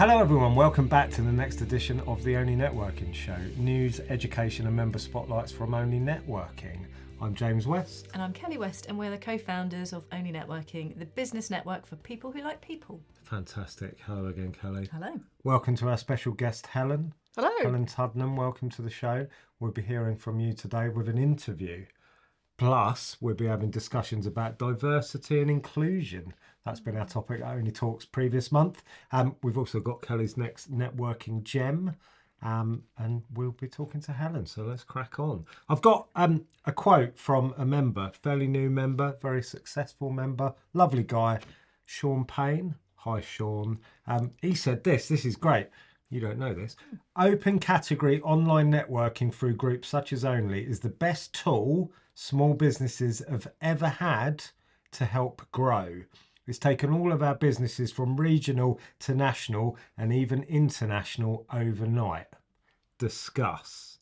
Hello everyone, welcome back to the next edition of the ONLE Networking Show. News, education and member spotlights from ONLE Networking. I'm James West. And I'm Kelly West, and we're the co-founders of ONLE Networking, the business network for people who like people. Fantastic. Hello again, Kelly. Hello. Welcome to our special guest, Helen. Hello. Helen Tuddenham, welcome to the show. We'll be hearing from you today with an interview. Plus, we'll be having discussions about diversity and inclusion. That's been our topic at ONLE Talks previous month. We've also got Kelly's next networking gem, and we'll be talking to Helen. So let's crack on. I've got a quote from a member, fairly new member, very successful member, lovely guy, Sean Payne. Hi, Sean. He said this is great. You don't know this. Open category online networking through groups such as ONLE is the best tool small businesses have ever had to help grow. It's taken all of our businesses from regional to national and even international overnight. Discuss.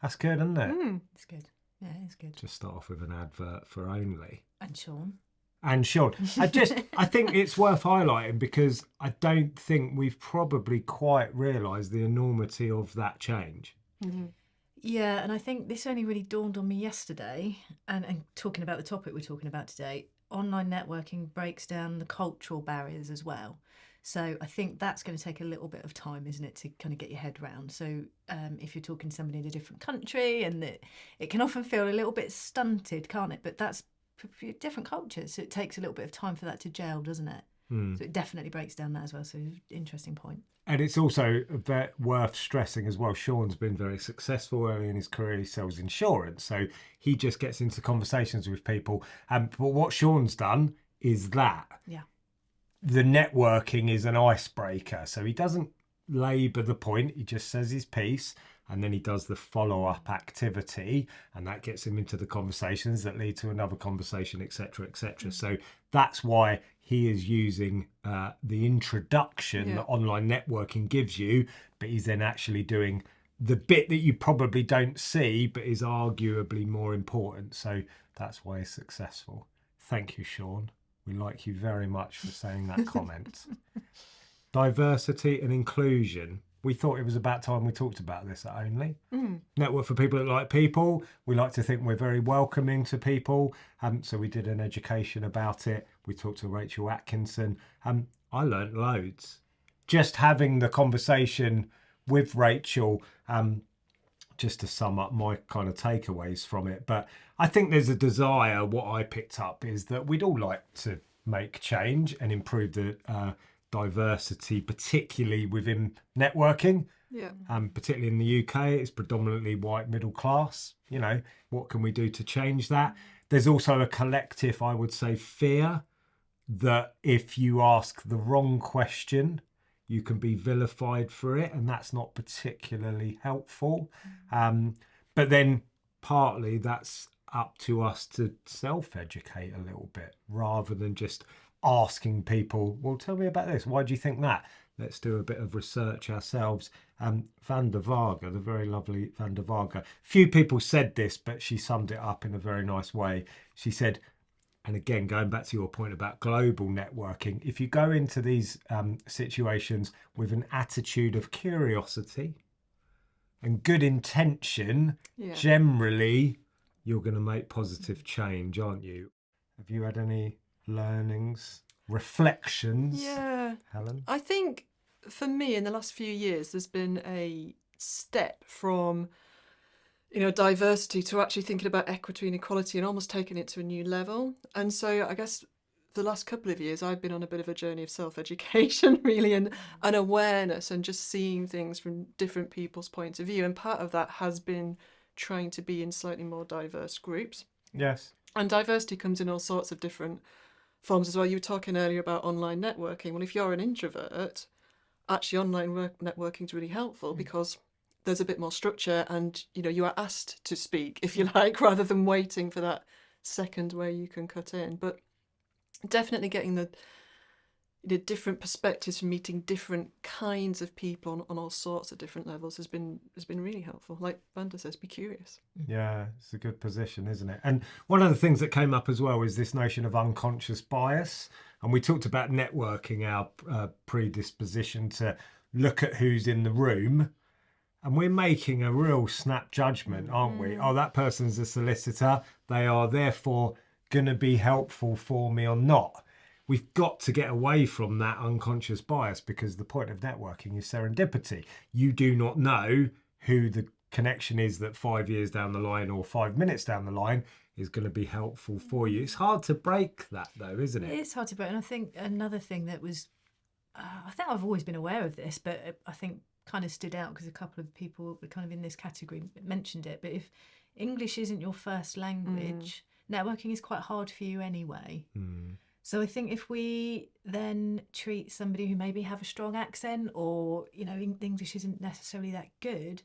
That's good, isn't it? It's good. Yeah, it's good. Just start off with an advert for ONLE. And Sean. And Sean, I think it's worth highlighting because I don't think we've probably quite realised the enormity of that change. Mm-hmm. Yeah, and I think this only really dawned on me yesterday, and talking about the topic we're talking about today, online networking breaks down the cultural barriers as well. So I think that's going to take a little bit of time, isn't it, to kind of get your head round. So if you're talking to somebody in a different country, and it can often feel a little bit stunted, can't it? But that's different cultures, so it takes a little bit of time for that to gel, doesn't it? So it definitely breaks down that as well. So interesting point. And it's also worth stressing as well, Sean's been very successful early in his career. He sells insurance, so he just gets into conversations with people. But what Sean's done is that the networking is an icebreaker. So he doesn't labour the point, he just says his piece, and then he does the follow-up activity, and that gets him into the conversations that lead to another conversation, etc., etc. So that's why he is using the introduction that online networking gives you, but he's then actually doing the bit that you probably don't see, but is arguably more important. So that's why he's successful. Thank you, Sean. We like you very much for saying that comment. Diversity and inclusion. We thought it was about time we talked about this at ONLE. Network for people that like people. We like to think we're very welcoming to people. So we did an education about it. We talked to Rachel Atkinson. I learnt loads. Just having the conversation with Rachel, just to sum up my kind of takeaways from it. But I think there's a desire, what I picked up is that we'd all like to make change and improve the diversity, particularly within networking. Particularly in the UK, it's predominantly white middle class. You know, what can we do to change that? There's also a collective, I would say, fear that if you ask the wrong question, you can be vilified for it, and that's not particularly helpful. But then partly that's up to us to self-educate a little bit rather than just asking people, well, tell me about this. Why do you think that? Let's do a bit of research ourselves. Van der Varga, the very lovely Van der Varga. Few people said this, but she summed it up in a very nice way. She said, and again, going back to your point about global networking, if you go into these situations with an attitude of curiosity and good intention, generally, you're going to make positive change, aren't you? Have you had any learnings, reflections? Helen? I think for me in the last few years there's been a step from diversity to actually thinking about equity and equality and almost taking it to a new level. And so I guess the last couple of years I've been on a bit of a journey of self-education really, and awareness, and just seeing things from different people's points of view, and part of that has been trying to be in slightly more diverse groups. Yes. And diversity comes in all sorts of different forms as well. You were talking earlier about online networking. Well, if you're an introvert, actually online networking is really helpful because there's a bit more structure, and you are asked to speak, if you like, rather than waiting for that second where you can cut in. But definitely getting different perspectives from meeting different kinds of people on all sorts of different levels has been really helpful. Like Vanda says, be curious. Yeah, it's a good position, isn't it? And one of the things that came up as well is this notion of unconscious bias. And we talked about networking, our predisposition to look at who's in the room. And we're making a real snap judgment, aren't we? Oh, that person's a solicitor. They are therefore going to be helpful for me or not. We've got to get away from that unconscious bias, because the point of networking is serendipity. You do not know who the connection is that 5 years down the line or 5 minutes down the line is going to be helpful for you. It's hard to break that though, isn't it? It is hard to break. And I think another thing that was, I think I've always been aware of this, but I think kind of stood out because a couple of people were kind of in this category mentioned it. But if English isn't your first language, networking is quite hard for you anyway. So I think if we then treat somebody who maybe have a strong accent, or, you know, English isn't necessarily that good,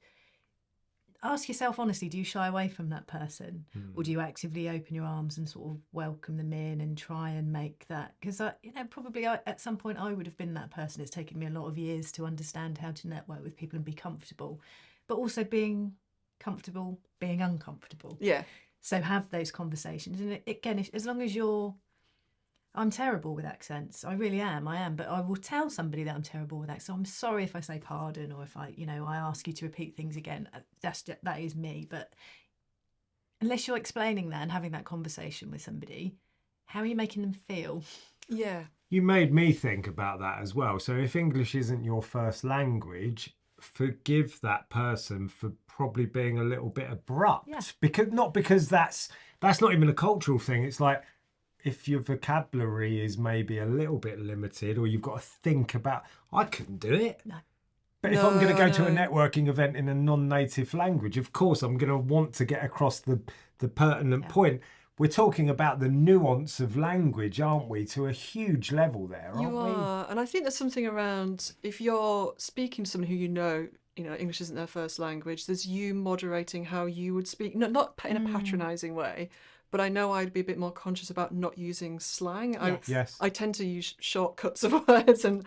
ask yourself honestly, do you shy away from that person? Or do you actively open your arms and sort of welcome them in and try and make that? Because, probably at some point I would have been that person. It's taken me a lot of years to understand how to network with people and be comfortable, but also being comfortable being uncomfortable. Yeah. So have those conversations. And again, as long as I'm terrible with accents. I really am. I am. But I will tell somebody that I'm terrible with accents. So I'm sorry if I say pardon, or if I ask you to repeat things again. That is me. But unless you're explaining that and having that conversation with somebody, how are you making them feel? Yeah. You made me think about that as well. So if English isn't your first language, forgive that person for probably being a little bit abrupt. Yeah. Because that's not even a cultural thing. It's like, if your vocabulary is maybe a little bit limited, or you've got to think about, I couldn't do it. No. But if I'm going to go to a networking event in a non-native language, of course I'm going to want to get across the pertinent point. We're talking about the nuance of language, aren't we, to a huge level there, aren't You are. And I think there's something around, if you're speaking to someone who you know English isn't their first language, there's you moderating how you would speak, not in a patronising way, but I know I'd be a bit more conscious about not using slang. Yes. I tend to use shortcuts of words and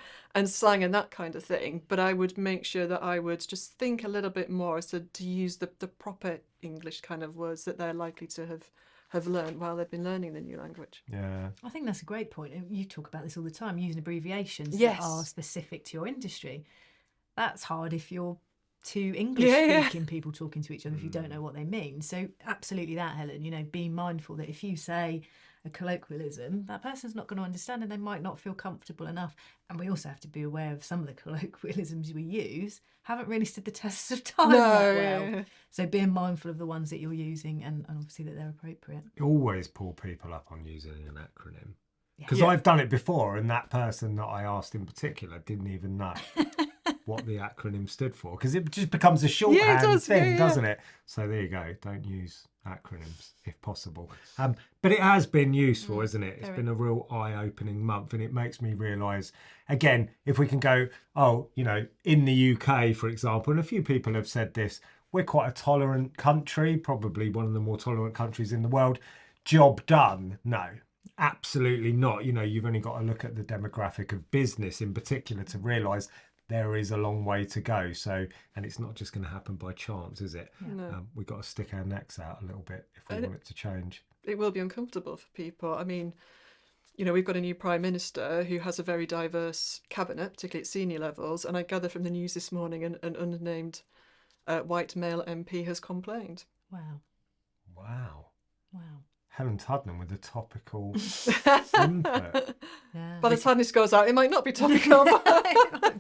slang and that kind of thing, but I would make sure that I would just think a little bit more as to use the proper English kind of words that they're likely to have learned while they've been learning the new language. Yeah. I think that's a great point. You talk about this all the time, using abbreviations Yes. that are specific to your industry. That's hard if you're two English-speaking people talking to each other if you don't know what they mean. So absolutely that, Helen, be mindful that if you say a colloquialism, that person's not going to understand and they might not feel comfortable enough. And we also have to be aware of some of the colloquialisms we use haven't really stood the test of time that well. So being mindful of the ones that you're using and obviously that they're appropriate. Always pull people up on using an acronym. Because I've done it before, and that person that I asked in particular didn't even know what the acronym stood for, because it just becomes a shorthand thing, doesn't it? So there you go. Don't use acronyms if possible. But it has been useful, isn't it? It's been a real eye-opening month, and it makes me realise, again, if we can go, in the UK, for example, and a few people have said this, we're quite a tolerant country, probably one of the more tolerant countries in the world. Job done? No. Absolutely not. You've only got to look at the demographic of business in particular to realise there is a long way to go. So, and it's not just going to happen by chance, is it? No. We've got to stick our necks out a little bit if we want it to change. It will be uncomfortable for people. I mean, we've got a new Prime Minister who has a very diverse cabinet, particularly at senior levels. And I gather from the news this morning an unnamed white male MP has complained. Wow. Helen Tuddenham with a topical input. Yeah. By the time this goes out, it might not be topical.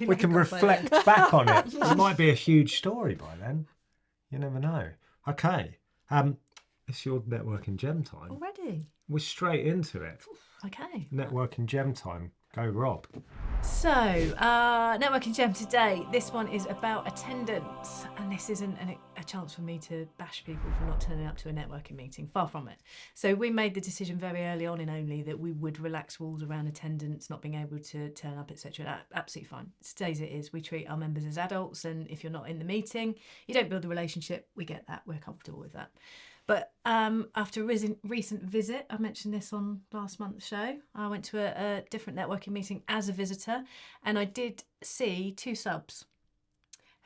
We can reflect back on it. It might be a huge story by then. You never know. Okay. It's your networking gem time. Already? We're straight into it. Okay. Networking gem time. Go, Rob. So, networking gem today. This one is about attendance, and this isn't a chance for me to bash people for not turning up to a networking meeting. Far from it. So we made the decision very early on in ONLE that we would relax rules around attendance, not being able to turn up, etc. Absolutely fine. It stays as it is. We treat our members as adults, and if you're not in the meeting, you don't build a relationship. We get that. We're comfortable with that. But after a recent visit, I mentioned this on last month's show, I went to a different networking meeting as a visitor, and I did see 2 subs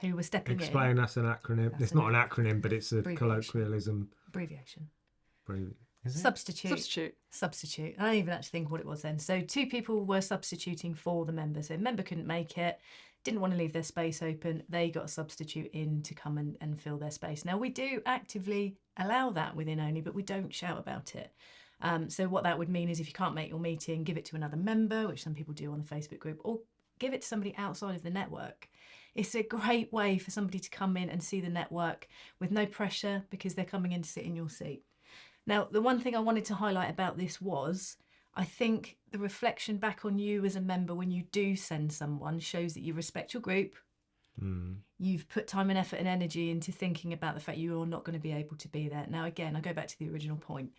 who were stepping in. Explain, that's an acronym. It's not an acronym, but it's a colloquialism. Abbreviation. Is it? Substitute. I don't even actually think what it was then. So 2 people were substituting for the member. So a member couldn't make it, didn't want to leave their space open. They got a substitute in to come and fill their space. Now, we do actively allow that within ONLE, but we don't shout about it. So what that would mean is if you can't make your meeting, give it to another member, which some people do on the Facebook group, or give it to somebody outside of the network. It's a great way for somebody to come in and see the network with no pressure because they're coming in to sit in your seat. Now, the one thing I wanted to highlight about this was, I think the reflection back on you as a member when you do send someone shows that you respect your group. You've put time and effort and energy into thinking about the fact you're not going to be able to be there. Now, again, I go back to the original point.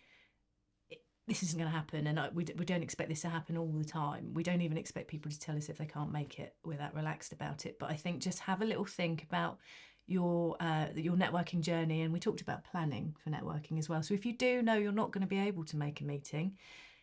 This isn't going to happen, and we don't expect this to happen all the time. We don't even expect people to tell us if they can't make it. We're that relaxed about it. But I think just have a little think about your networking journey, and we talked about planning for networking as well. So if you do know you're not going to be able to make a meeting,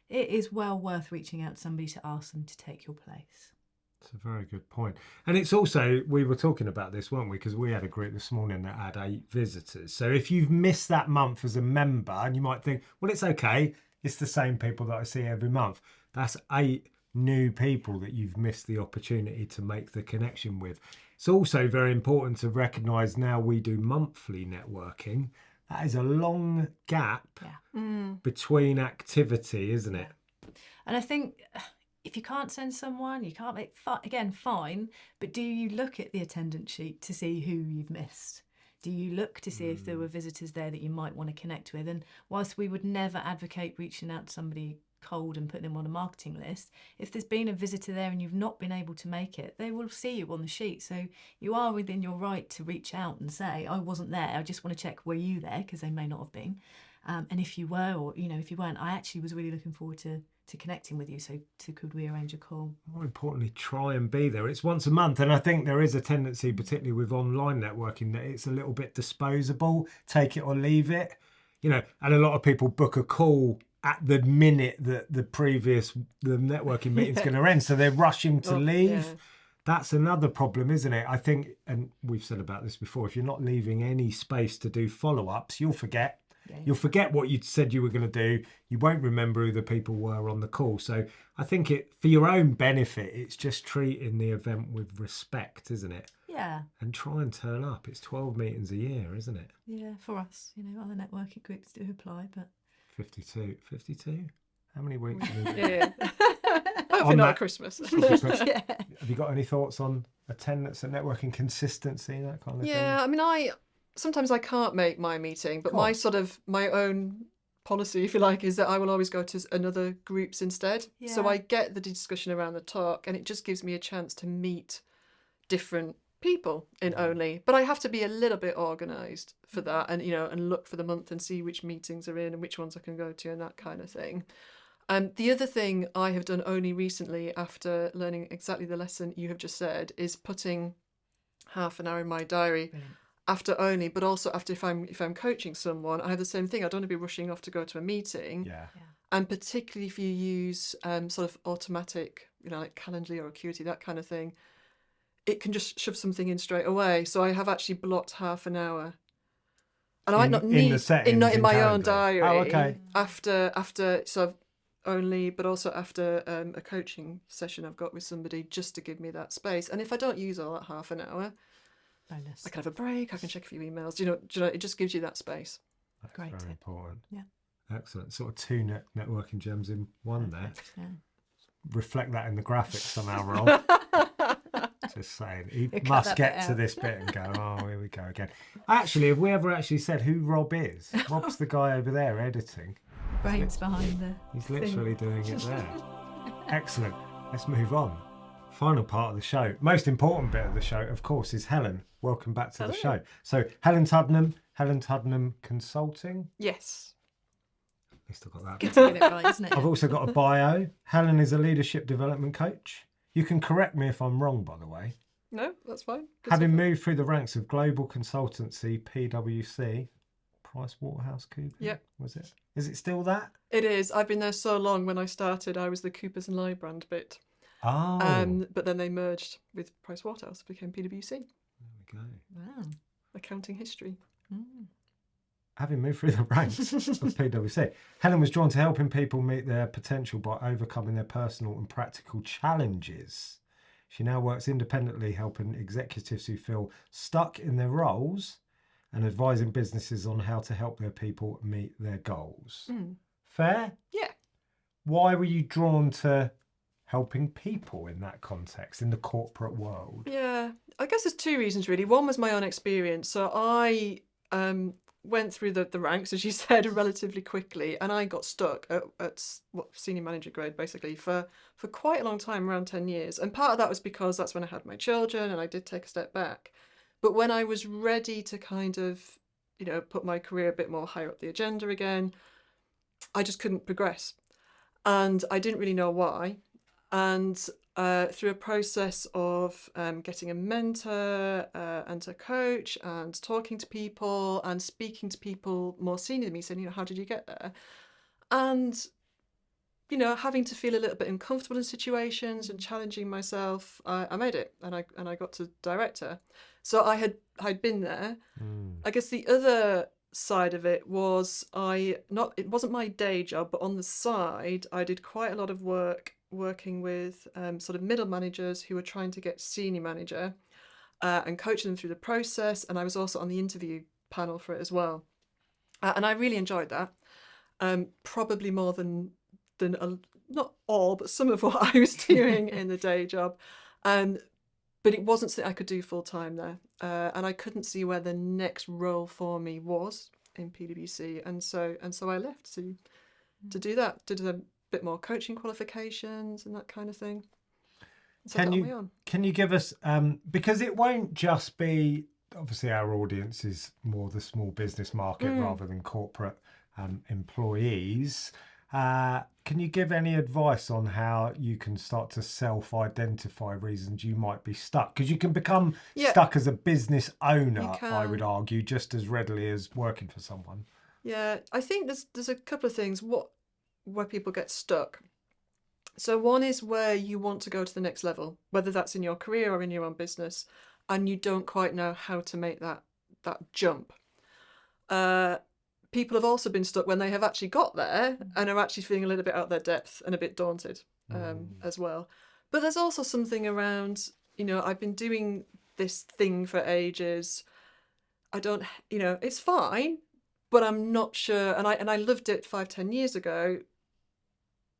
it is well worth reaching out to somebody to ask them to take your place. It's a very good point. And it's also, we were talking about this, weren't we? Because we had a group this morning that had 8 visitors. So if you've missed that month as a member, and you might think, well, it's okay, it's the same people that I see every month. That's 8 new people that you've missed the opportunity to make the connection with. It's also very important to recognise now we do monthly networking. That is a long gap between activity, isn't it? And I think if you can't send someone, you can't make, again, fine, but do you look at the attendance sheet to see who you've missed? Do you look to see if there were visitors there that you might want to connect with? And whilst we would never advocate reaching out to somebody cold and putting them on a marketing list, if there's been a visitor there and you've not been able to make it, they will see you on the sheet. So you are within your right to reach out and say, I wasn't there, I just want to check, were you there? Because they may not have been. And if you were, or if you weren't, I actually was really looking forward to connecting with you. So could we arrange a call? More importantly, try and be there. It's once a month, and I think there is a tendency, particularly with online networking, that it's a little bit disposable, take it or leave it. And a lot of people book a call at the minute that the networking meeting's going to end, so they're rushing to leave. Yeah. That's another problem, isn't it? I think, and we've said about this before, if you're not leaving any space to do follow-ups, you'll forget. Yeah. You'll forget what you said you were going to do. You won't remember who the people were on the call. So I think for your own benefit, it's just treating the event with respect, isn't it? Yeah. And try and turn up. It's 12 meetings a year, isn't it? Yeah, for us. Other networking groups do apply, but 52. How many weeks? Yeah. Hopefully not at Christmas. Yeah. Have you got any thoughts on attendance at networking, consistency, that kind of thing? Yeah, I mean, sometimes I can't make my meeting, but my own policy, if you like, is that I will always go to another groups instead. Yeah. So I get the discussion around the talk, and it just gives me a chance to meet different people in ONLE. But I have to be a little bit organised for that, and and look for the month and see which meetings are in and which ones I can go to and that kind of thing. The other thing I have done only recently, after learning exactly the lesson you have just said, is putting half an hour in my diary. Brilliant. After ONLE, but also after if I'm coaching someone, I have the same thing. I don't want to be rushing off to go to a meeting. Yeah. And particularly if you use sort of automatic, like Calendly or Acuity, that kind of thing, it can just shove something in straight away. So I have actually blocked half an hour, and I might not need in my own diary. Oh, okay. After sort of ONLE, but also after a coaching session I've got with somebody, just to give me that space. And if I don't use all that half an hour, bonus. I can have a break. I can check a few emails. It just gives you that space. That's great. Very important. Yeah. Excellent. Sort of 2 networking gems in one there. Yeah. Reflect that in the graphics somehow, Rob. Just saying. You must get to this bit and go, oh, here we go again. Actually, have we ever actually said who Rob is? Rob's the guy over there editing. Brains behind the He's literally doing it there. Excellent. Let's move on. Final part of the show, most important bit of the show, of course, is Helen. Welcome back to the show. So Helen Tuddenham Consulting. Yes. At least I got that. Good to get it right, isn't it? I've also got a bio. Helen is a leadership development coach. You can correct me if I'm wrong, by the way. No, that's fine. Having moved through the ranks of global consultancy, PwC, PricewaterhouseCoopers? Yep. Was it? Is it still that? It is. I've been there so long. When I started, I was the Coopers and Lybrand bit. Oh. But then they merged with Pricewaterhouse, became PwC. There we go. Wow. Accounting history. Having moved through the ranks of PwC, Helen was drawn to helping people meet their potential by overcoming their personal and practical challenges. She now works independently, helping executives who feel stuck in their roles and advising businesses on how to help their people meet their goals. Fair? Yeah. Why were you drawn to helping people in that context, in the corporate world? Yeah, I guess there's two reasons really. One was my own experience. So I went through the ranks, as you said, relatively quickly, and I got stuck at senior manager grade basically for quite a long time, around 10 years. And part of that was because that's when I had my children and I did take a step back. But when I was ready to kind of, put my career a bit more higher up the agenda again, I just couldn't progress. And I didn't really know why. And through a process of getting a mentor and a coach and talking to people and speaking to people more senior than me, saying, how did you get there? And, having to feel a little bit uncomfortable in situations and challenging myself, I made it and I got to director. So I'd been there. I guess the other side of it was it wasn't my day job, but on the side, I did quite a lot of work working with sort of middle managers who were trying to get senior manager and coaching them through the process. And I was also on the interview panel for it as well. And I really enjoyed that, probably more than not all, but some of what I was doing in the day job. But it wasn't something I could do full time there. And I couldn't see where the next role for me was in PwC. And so I left to do that, did a bit more coaching qualifications and that kind of thing. So can you give us, because it won't just be, obviously our audience is more the small business market rather than corporate employees. Can you give any advice on how you can start to self-identify reasons you might be stuck? Because you can become stuck as a business owner, I would argue, just as readily as working for someone. Yeah, I think there's a couple of things where people get stuck. So one is where you want to go to the next level, whether that's in your career or in your own business, and you don't quite know how to make that jump. People have also been stuck when they have actually got there and are actually feeling a little bit out of their depth and a bit daunted as well. But there's also something around, I've been doing this thing for ages. I don't, it's fine, but I'm not sure. And I loved it 5-10 years ago,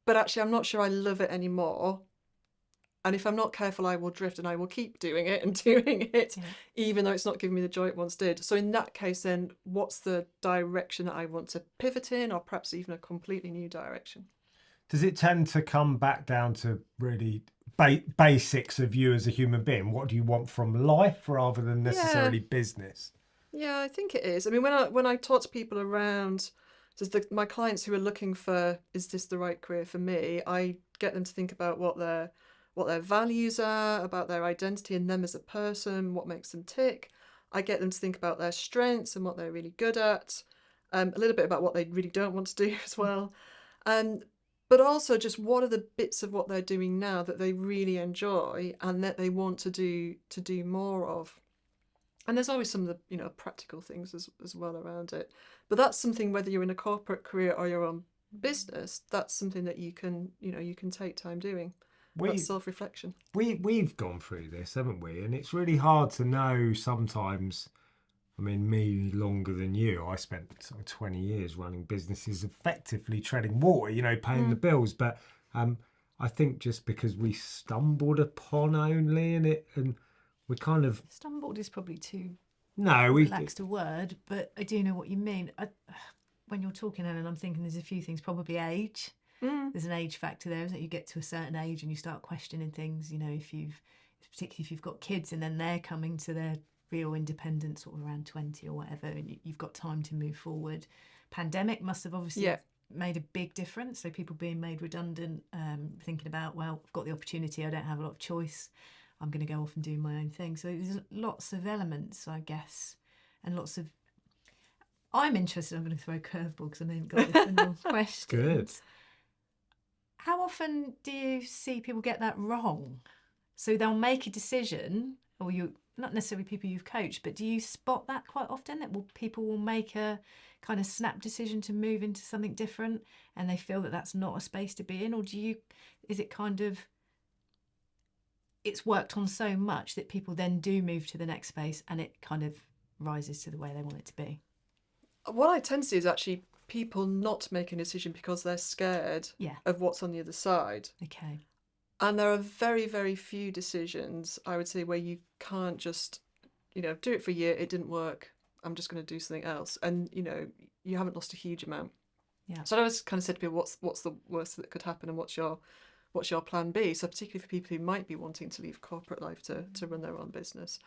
but actually I'm not sure I love it anymore. And if I'm not careful, I will drift and I will keep doing it and doing it, even though it's not giving me the joy it once did. So in that case, then what's the direction that I want to pivot in, or perhaps even a completely new direction? Does it tend to come back down to really basics of you as a human being? What do you want from life rather than necessarily business? Yeah, I think it is. I mean, when I talk to people around, my clients who are looking for, is this the right career for me? I get them to think about what their values are, about their identity and them as a person, what makes them tick. I get them to think about their strengths and what they're really good at, a little bit about what they really don't want to do as well. But also just what are the bits of what they're doing now that they really enjoy and that they want to do more of. And there's always some of the practical things as well around it. But that's something, whether you're in a corporate career or your own business, that's something that you can take time doing. That's self-reflection. We've gone through this, haven't we? And it's really hard to know sometimes. I mean, me longer than you. I spent sort of 20 years running businesses, effectively treading water, paying the bills. But I think just because we stumbled upon only in it, and we kind of... Stumbled is probably too relaxed a word, but I do know what you mean. When you're talking, Ellen, I'm thinking there's a few things, probably age. There's an age factor there, isn't it? You get to a certain age and you start questioning things, particularly if you've got kids and then they're coming to their real independence sort of around 20 or whatever, and you've got time to move forward. Pandemic must have obviously made a big difference. So people being made redundant, thinking about, well, I've got the opportunity, I don't have a lot of choice, I'm going to go off and do my own thing. So there's lots of elements, I guess, and lots of I'm interested. I'm going to throw a curveball because I haven't got this in the questions. Good. How often do you see people get that wrong? So they'll make a decision, or you, not necessarily people you've coached, but do you spot that quite often? That people will make a kind of snap decision to move into something different, and they feel that that's not a space to be in, or is it kind of, it's worked on so much that people then do move to the next space, and it kind of rises to the way they want it to be? What I tend to see is actually people not making a decision because they're scared of what's on the other side. Okay. And there are very, very few decisions, I would say, where you can't just, do it for a year, it didn't work, I'm just going to do something else. And, you haven't lost a huge amount. Yeah. So I always kind of said to people, what's the worst that could happen and what's your plan B? So particularly for people who might be wanting to leave corporate life to run their own business.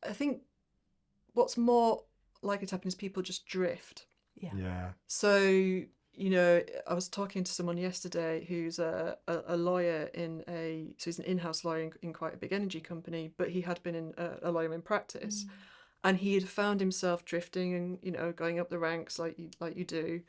I think what's more likely to happen is people just drift. Yeah. So, I was talking to someone yesterday who's a lawyer so he's an in-house lawyer in quite a big energy company, but he had been a lawyer in practice. And he had found himself drifting and, going up the ranks like you do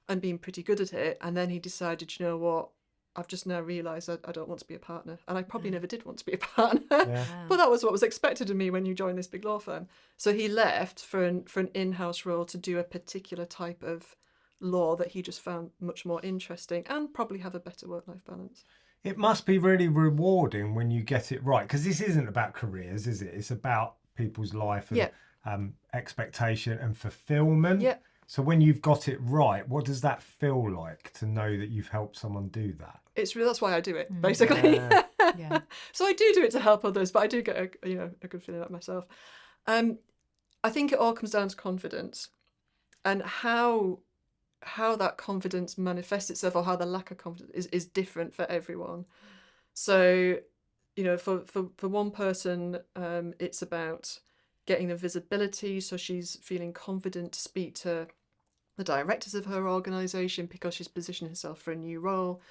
and being pretty good at it. And then he decided, you know what, I've just now realised I don't want to be a partner. And I probably never did want to be a partner. Yeah. But that was what was expected of me when you join this big law firm. So he left for an in-house role to do a particular type of law that he just found much more interesting and probably have a better work-life balance. It must be really rewarding when you get it right, because this isn't about careers, is it? It's about people's life and expectation and fulfillment. Yeah. So when you've got it right, what does that feel like to know that you've helped someone do that? That's why I do it, basically. Yeah. So I do it to help others, but I do get a good feeling about myself. I think it all comes down to confidence and how that confidence manifests itself, or how the lack of confidence is different for everyone. So, for one person, it's about getting the visibility, so she's feeling confident to speak to the directors of her organisation because she's positioned herself for a new role.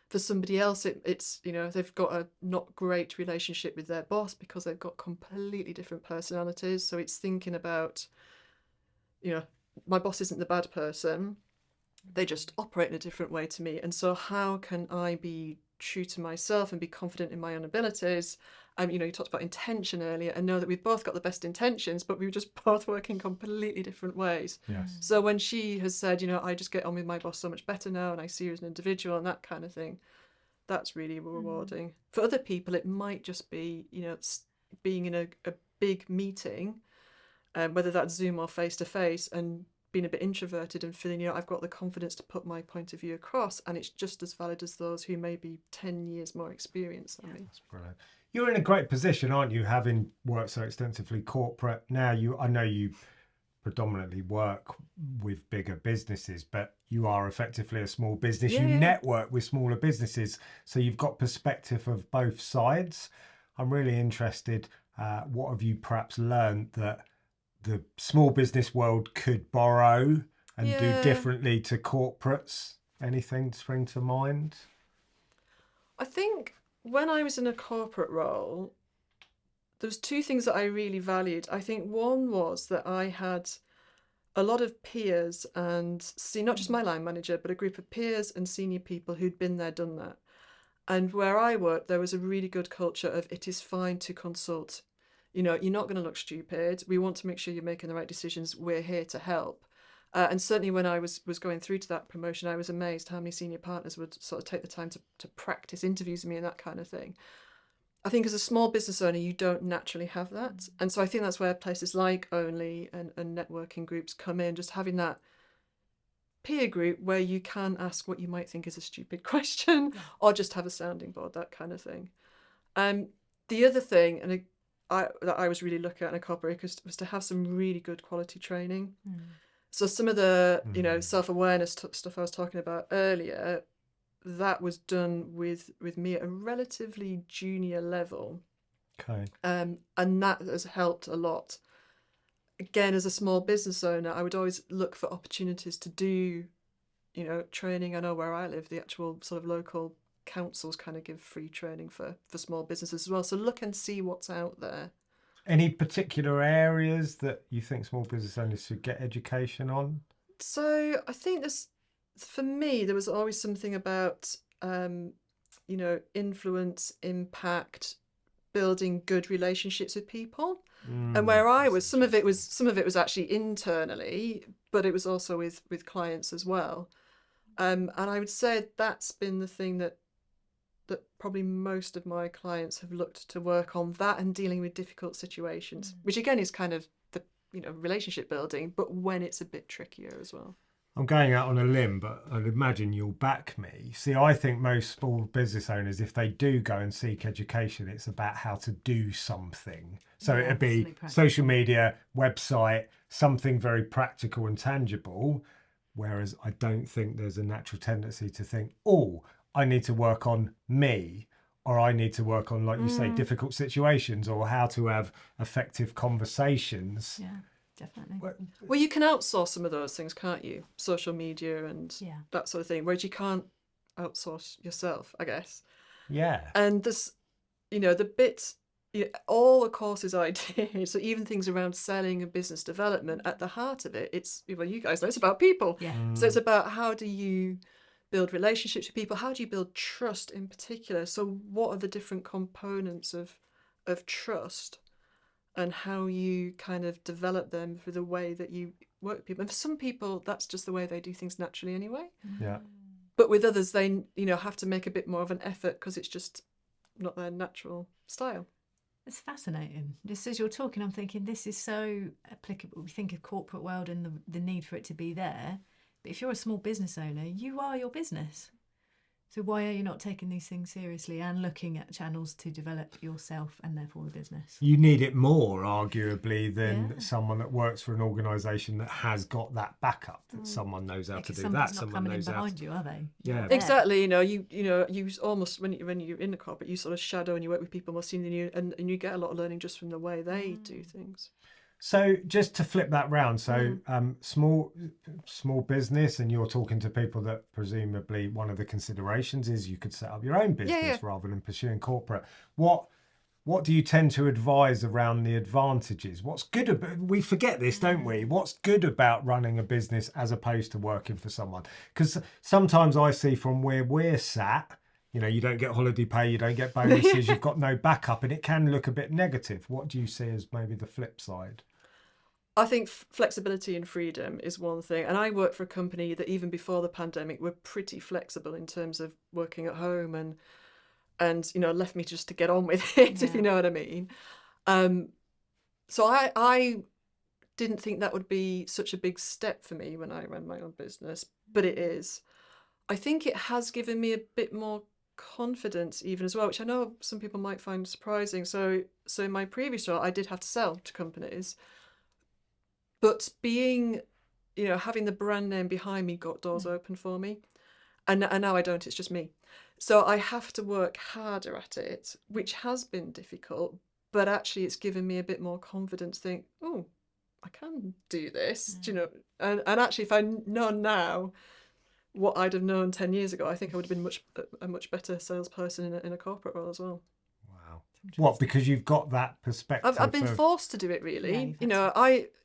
For somebody else, it's they've got a not great relationship with their boss because they've got completely different personalities. So it's thinking about, my boss isn't the bad person, they just operate in a different way to me. And so how can I be true to myself and be confident in my own abilities? You talked about intention earlier, and know that we've both got the best intentions, but we just both work in completely different ways. Yes. So when she has said, I just get on with my boss so much better now and I see her as an individual and that kind of thing, that's really rewarding. For other people, it might just be, being in a big meeting, whether that's Zoom or face-to-face, and being a bit introverted and feeling, I've got the confidence to put my point of view across, and it's just as valid as those who may be 10 years more experienced than me. That's brilliant. You're in a great position, aren't you, having worked so extensively corporate? Now, I know you predominantly work with bigger businesses, but you are effectively a small business. You network with smaller businesses, so you've got perspective of both sides. I'm really interested, what have you perhaps learned that the small business world could borrow and do differently to corporates? Anything spring to mind? I think when I was in a corporate role, there was two things that I really valued. I think one was that I had a lot of peers and not just my line manager, but a group of peers and senior people who'd been there, done that. And where I worked, there was a really good culture of it is fine to consult. You're not going to look stupid. We want to make sure you're making the right decisions. We're here to help. And certainly when I was going through to that promotion, I was amazed how many senior partners would sort of take the time to practice interviews with me and that kind of thing. I think as a small business owner, you don't naturally have that. And so I think that's where places like ONLE and networking groups come in, just having that peer group where you can ask what you might think is a stupid question or just have a sounding board, that kind of thing. The other thing, and that I was really looking at in a corporate was to have some really good quality training. So some of the self-awareness stuff I was talking about earlier, that was done with me at a relatively junior level. Okay. And that has helped a lot. Again, as a small business owner, I would always look for opportunities to do, training. I know where I live, the actual sort of local councils kind of give free training for small businesses as well. So look and see what's out there. Any particular areas that you think small business owners should get education on? So I think this, for me, there was always something about, influence, impact, building good relationships with people. And where I was, some of it was actually internally, but it was also with clients as well. And I would say that's been the thing that probably most of my clients have looked to work on, that and dealing with difficult situations, which again is kind of the relationship building, but when it's a bit trickier as well. I'm going out on a limb, but I'd imagine you'll back me. See, I think most small business owners, if they do go and seek education, it's about how to do something. So it'd be social media, website, something very practical and tangible. Whereas I don't think there's a natural tendency to think, oh, I need to work on me, or I need to work on, like you say, difficult situations, or how to have effective conversations. Yeah. Definitely. Well, you can outsource some of those things, can't you? Social media and that sort of thing, whereas you can't outsource yourself, I guess. Yeah. And this, the bits, all the courses I did, so even things around selling and business development, at the heart of it, it's, well, you guys know, it's about people. Yeah. So it's about how do you build relationships with people? How do you build trust in particular? So what are the different components of trust? And how you kind of develop them through the way that you work with people. And for some people, that's just the way they do things naturally anyway. Yeah. But with others, they, have to make a bit more of an effort because it's just not their natural style. It's fascinating. Just as you're talking, I'm thinking this is so applicable. We think of corporate world and the need for it to be there. But if you're a small business owner, you are your business. So why are you not taking these things seriously and looking at channels to develop yourself and therefore the business? You need it more, arguably, than someone that works for an organisation that has got that backup, that someone knows how to do that. Someone knows how behind you, are they? Yeah, exactly. You almost when you're in the corporate, you sort of shadow and you work with people more senior than you, and you get a lot of learning just from the way they do things. So just to flip that round, so small business, and you're talking to people that presumably one of the considerations is you could set up your own business rather than pursuing corporate. What do you tend to advise around the advantages? What's good about, we forget this, don't we? What's good about running a business as opposed to working for someone? Because sometimes I see from where we're sat, you don't get holiday pay, you don't get bonuses, you've got no backup, and it can look a bit negative. What do you see as maybe the flip side? I think flexibility and freedom is one thing. And I work for a company that even before the pandemic were pretty flexible in terms of working at home and left me just to get on with it, if you know what I mean. So I didn't think that would be such a big step for me when I ran my own business, but it is. I think it has given me a bit more confidence even as well, which I know some people might find surprising. So in my previous role, I did have to sell to companies. But being, having the brand name behind me got doors open for me. And now I don't, it's just me. So I have to work harder at it, which has been difficult, but actually it's given me a bit more confidence to think, oh, I can do this, And actually, if I'd known now what I'd have known 10 years ago, I think I would have been a much better salesperson in a corporate role as well. What, because you've got that perspective? I've been forced to do it, really.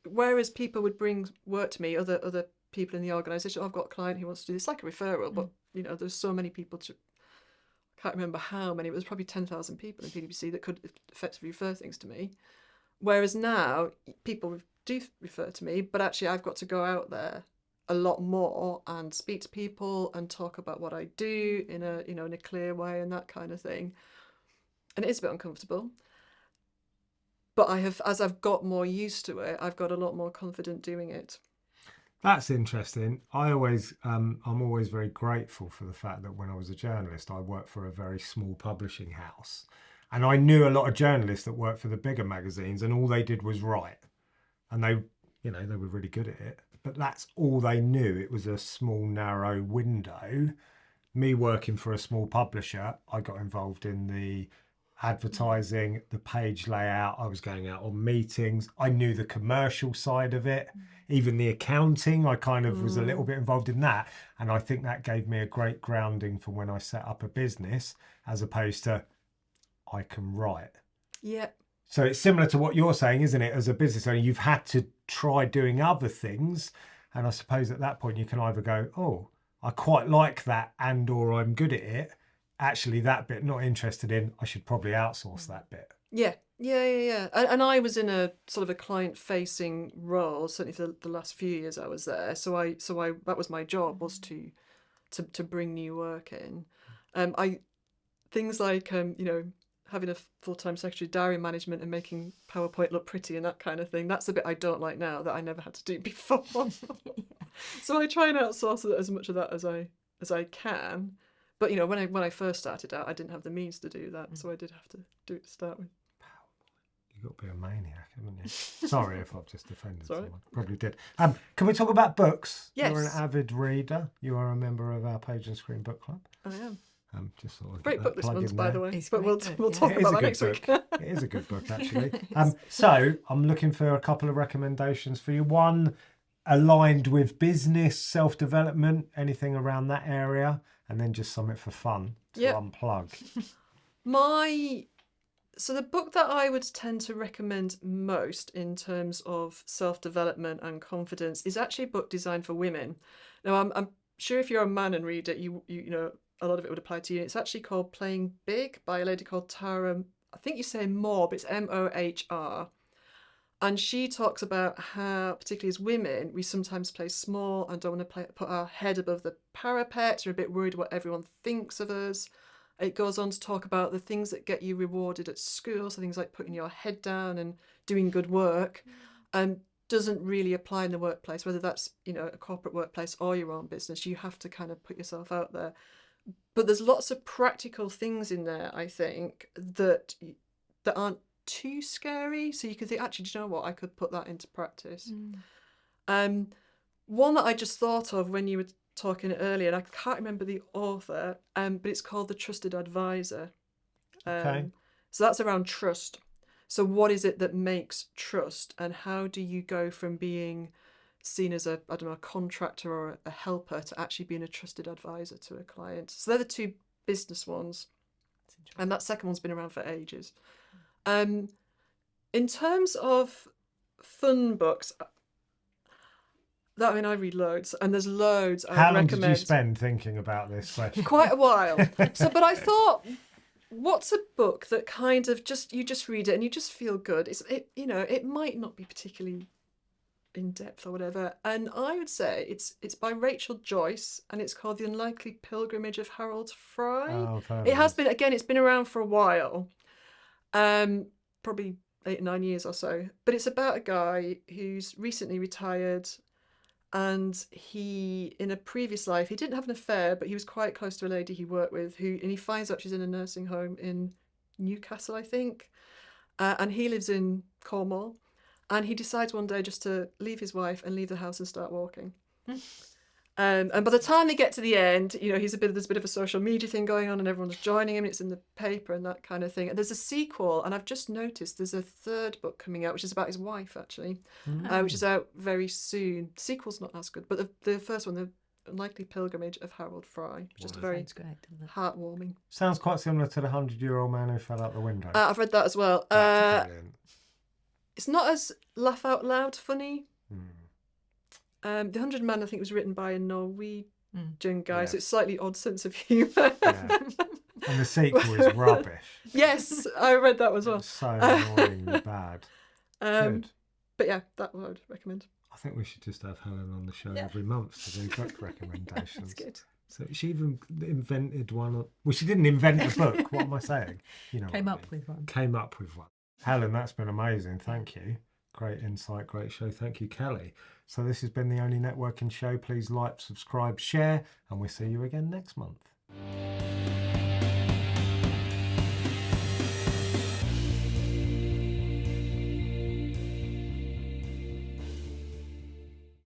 Whereas people would bring work to me, other people in the organisation, I've got a client who wants to do this, like a referral, but, there's so many people I can't remember how many, it was probably 10,000 people in PwC that could effectively refer things to me. Whereas now, people do refer to me, but actually I've got to go out there a lot more and speak to people and talk about what I do in a clear way and that kind of thing. And it is a bit uncomfortable, but as I've got more used to it, I've got a lot more confident doing it. That's interesting. I'm always very grateful for the fact that when I was a journalist, I worked for a very small publishing house, and I knew a lot of journalists that worked for the bigger magazines, and all they did was write, and they were really good at it. But that's all they knew. It was a small, narrow window. Me working for a small publisher, I got involved in the advertising, the page layout. I was going out on meetings. I knew the commercial side of it, even the accounting. I kind of was a little bit involved in that, and I think that gave me a great grounding for when I set up a business, as opposed to I can write. Yeah. So it's similar to what you're saying, isn't it? As a business owner, you've had to try doing other things. And I suppose at that point you can either go, oh, I quite like that, and or I'm good at it. Actually, that bit not interested in, I should probably outsource that bit. Yeah. And I was in a sort of a client-facing role, certainly for the last few years I was there. So I that was my job, was to bring new work in. Things like having a full-time secretary, diary management, and making PowerPoint look pretty and that kind of thing. That's the bit I don't like now, that I never had to do before. So I try and outsource as much of that as I can. But when I first started out, I didn't have the means to do that, so I did have to do it to start with. You've got to be a maniac, haven't you? Sorry if I've just offended Sorry. someone. Probably did. Can we talk about books? Yes. You're an avid reader. You are a member of our Page and Screen Book Club. I am. Just sort of Great book this month, by the way. It's But we'll great book, we'll yeah. talk It is about a that good next week. book. It is a good book, actually. So I'm looking for a couple of recommendations for you. One aligned with business, self-development, anything around that area, and then just something for fun to unplug. So the book that I would tend to recommend most in terms of self-development and confidence is actually a book designed for women. Now, I'm sure if you're a man and read it, you know, a lot of it would apply to you. It's actually called Playing Big by a lady called Tara, I think you say Mohr, but it's Mohr. And she talks about how, particularly as women, we sometimes play small and don't want to put our head above the parapet. We're a bit worried what everyone thinks of us. It goes on to talk about the things that get you rewarded at school, so things like putting your head down and doing good work, and doesn't really apply in the workplace, whether that's a corporate workplace or your own business. You have to kind of put yourself out there. But there's lots of practical things in there, I think, that aren't too scary. So you could think, actually, do you know what? I could put that into practice. One that I just thought of when you were talking earlier, and I can't remember the author, but it's called The Trusted Advisor. Okay. So that's around trust. So what is it that makes trust, and how do you go from being seen as a contractor or a helper to actually being a trusted advisor to a client? So they're the two business ones, and that second one's been around for ages. In terms of fun books, I read loads, and there's loads I How long recommend. did you spend thinking about this question? Quite a while. But I thought, what's a book that kind of you just read it and you just feel good? It might not be particularly in depth or whatever, and I would say it's by Rachel Joyce, and it's called The Unlikely Pilgrimage of Harold Frye. Oh, It has been, again, it's been around for a while, probably 8 or 9 years or so, but it's about a guy who's recently retired, and he, in a previous life, he didn't have an affair, but he was quite close to a lady he worked with, and he finds out she's in a nursing home in Newcastle, I think, and he lives in Cornwall. And he decides one day just to leave his wife and leave the house and start walking. And by the time they get to the end, there's a bit of a social media thing going on, and everyone's joining him. It's in the paper and that kind of thing. And there's a sequel, and I've just noticed there's a third book coming out, which is about his wife, actually, which is out very soon. The sequel's not as good, but the first one, The Unlikely Pilgrimage of Harold Frye, just very heartwarming. Sounds quite similar to The 100-Year-Old Man Who Fell Out the Window. I've read that as well. That's brilliant. It's not as laugh out loud funny. The 100 Man, I think, was written by a Norwegian guy, so it's slightly odd sense of humour. And the sequel is rubbish. Yes, I read that as well. It's so annoyingly bad. Good. But yeah, that one I would recommend. I think we should just have Helen on the show every month to do book recommendations. That's good. So she even invented one. Well, she didn't invent a book. What am I saying? Came up with one. Came up with one. Helen, that's been amazing. Thank you. Great insight, great show. Thank you, Kelly. So this has been the Only Networking Show. Please like, subscribe, share, and we'll see you again next month.